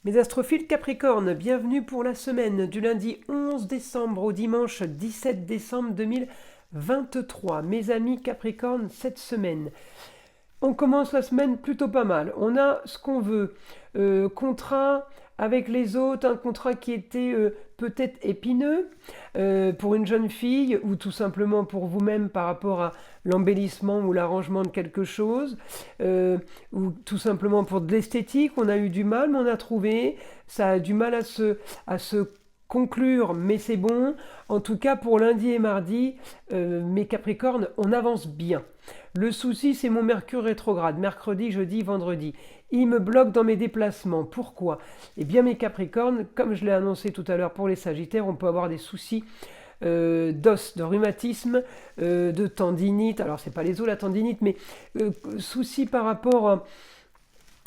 Mes astrophiles Capricorne, bienvenue pour la semaine du lundi 11 décembre au dimanche 17 décembre 2023. Mes amis Capricorne, cette semaine, on commence la semaine plutôt pas mal. On a ce qu'on veut. Contrat avec les autres, un contrat qui était peut-être épineux pour une jeune fille ou tout simplement pour vous-même par rapport à l'embellissement ou l'arrangement de quelque chose ou tout simplement pour de l'esthétique. On a eu du mal, mais on a trouvé. Ça a du mal à se conclure, mais c'est bon. En tout cas, pour lundi et mardi, mes Capricornes, on avance bien. Le souci, c'est mon Mercure rétrograde, mercredi, jeudi, vendredi. Il me bloque dans mes déplacements. Pourquoi? Eh bien, mes Capricornes, comme je l'ai annoncé tout à l'heure pour les Sagittaires, on peut avoir des soucis d'os, de rhumatisme, de tendinite. Alors, c'est pas les os, la tendinite, mais soucis par rapport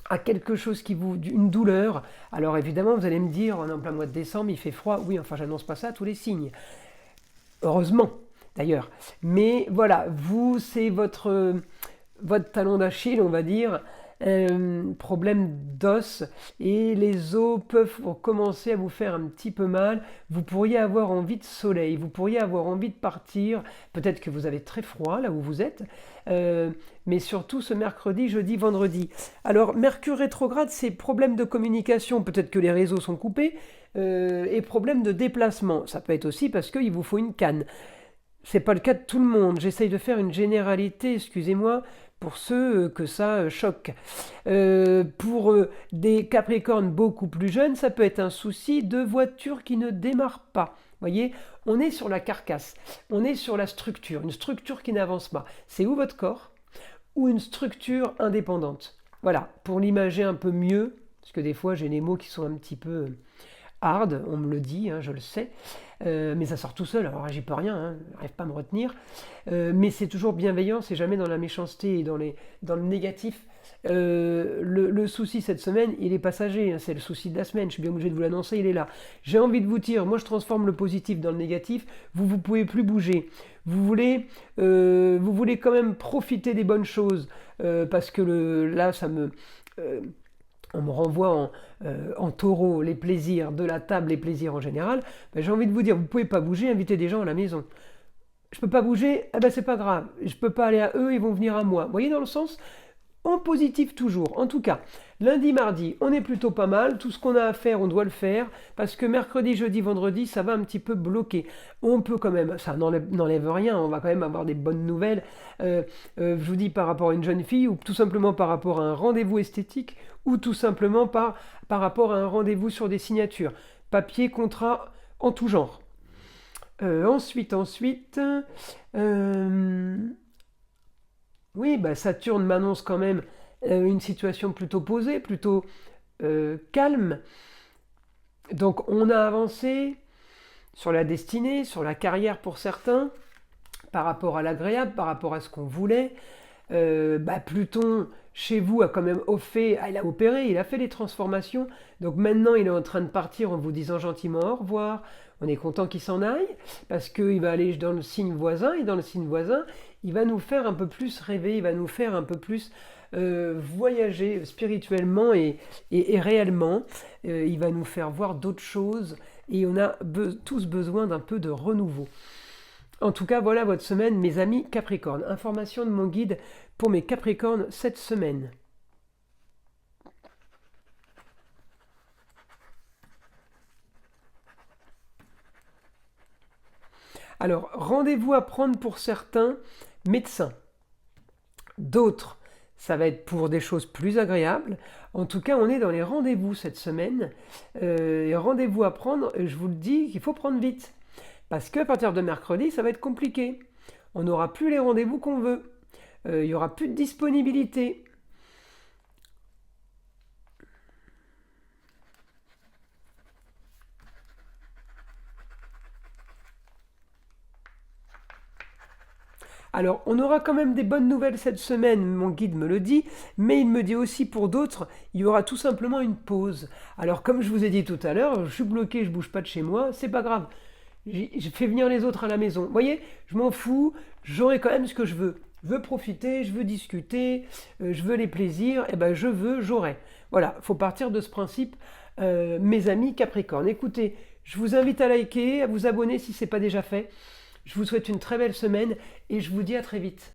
à quelque chose qui vous... une douleur. Alors, évidemment, vous allez me dire, on est en plein mois de décembre, il fait froid. Oui, enfin, j'annonce pas ça à tous les signes. Heureusement, d'ailleurs. Mais voilà, vous, c'est votre talon d'Achille, on va dire, problème d'os, et les os peuvent commencer à vous faire un petit peu mal. Vous pourriez avoir envie de soleil, vous pourriez avoir envie de partir. Peut-être que vous avez très froid là où vous êtes, mais surtout ce mercredi, jeudi, vendredi. Alors, Mercure rétrograde, c'est problème de communication. Peut-être que les réseaux sont coupés. Et problème de déplacement. Ça peut être aussi parce qu'il vous faut une canne. C'est pas le cas de tout le monde. J'essaye de faire une généralité, excusez-moi, pour ceux que ça choque. Pour des Capricornes beaucoup plus jeunes, ça peut être un souci de voiture qui ne démarre pas. Vous voyez, on est sur la carcasse, on est sur la structure, une structure qui n'avance pas. C'est ou votre corps, ou une structure indépendante. Voilà, pour l'imager un peu mieux, parce que des fois j'ai les mots qui sont un petit peu hard, on me le dit, hein, je le sais, mais ça sort tout seul, alors j'y peux rien, hein, j'arrive pas à me retenir, mais c'est toujours bienveillant, c'est jamais dans la méchanceté et dans le négatif. Le souci cette semaine, il est passager, hein, c'est le souci de la semaine, je suis bien obligé de vous l'annoncer, il est là. J'ai envie de vous dire, moi je transforme le positif dans le négatif, vous pouvez plus bouger. Vous voulez quand même profiter des bonnes choses, parce que là, on me renvoie en taureau les plaisirs de la table, les plaisirs en général. Ben, j'ai envie de vous dire, vous ne pouvez pas bouger, invitez des gens à la maison. Je ne peux pas bouger, eh ben, c'est pas grave. Je ne peux pas aller à eux, ils vont venir à moi. Vous voyez dans le sens? En positif toujours. En tout cas, lundi, mardi, on est plutôt pas mal. Tout ce qu'on a à faire, on doit le faire. Parce que mercredi, jeudi, vendredi, ça va un petit peu bloquer. On peut quand même, ça n'enlève rien, on va quand même avoir des bonnes nouvelles. Je vous dis par rapport à une jeune fille, ou tout simplement par rapport à un rendez-vous esthétique, ou tout simplement par rapport à un rendez-vous sur des signatures. Papier, contrat, en tout genre. Ensuite, oui, bah Saturne m'annonce quand même une situation plutôt posée, plutôt calme. Donc on a avancé sur la destinée, sur la carrière pour certains, par rapport à l'agréable, par rapport à ce qu'on voulait. Pluton, chez vous, a quand même il a opéré, il a fait les transformations. Donc maintenant, il est en train de partir en vous disant gentiment au revoir. On est content qu'il s'en aille, parce qu'il va aller dans le signe voisin, et dans le signe voisin, il va nous faire un peu plus rêver, il va nous faire un peu plus voyager spirituellement et réellement. Il va nous faire voir d'autres choses, et on a tous besoin d'un peu de renouveau. En tout cas, voilà votre semaine, mes amis Capricorne. Information de mon guide pour mes Capricornes cette semaine. Alors, rendez-vous à prendre pour certains médecins. D'autres, ça va être pour des choses plus agréables. En tout cas, on est dans les rendez-vous cette semaine. Et rendez-vous à prendre, je vous le dis, qu'il faut prendre vite. Parce qu'à partir de mercredi, ça va être compliqué. On n'aura plus les rendez-vous qu'on veut. Il n'y aura plus de disponibilité. Alors, on aura quand même des bonnes nouvelles cette semaine, mon guide me le dit, mais il me dit aussi pour d'autres, il y aura tout simplement une pause. Alors, comme je vous ai dit tout à l'heure, je suis bloqué, je bouge pas de chez moi, c'est pas grave. Je fais venir les autres à la maison. Vous voyez, je m'en fous, j'aurai quand même ce que je veux. veux profiter, je veux discuter, je veux les plaisirs, et ben je veux, j'aurai. Voilà, il faut partir de ce principe, mes amis Capricorne. Écoutez, je vous invite à liker, à vous abonner si ce n'est pas déjà fait. Je vous souhaite une très belle semaine et je vous dis à très vite.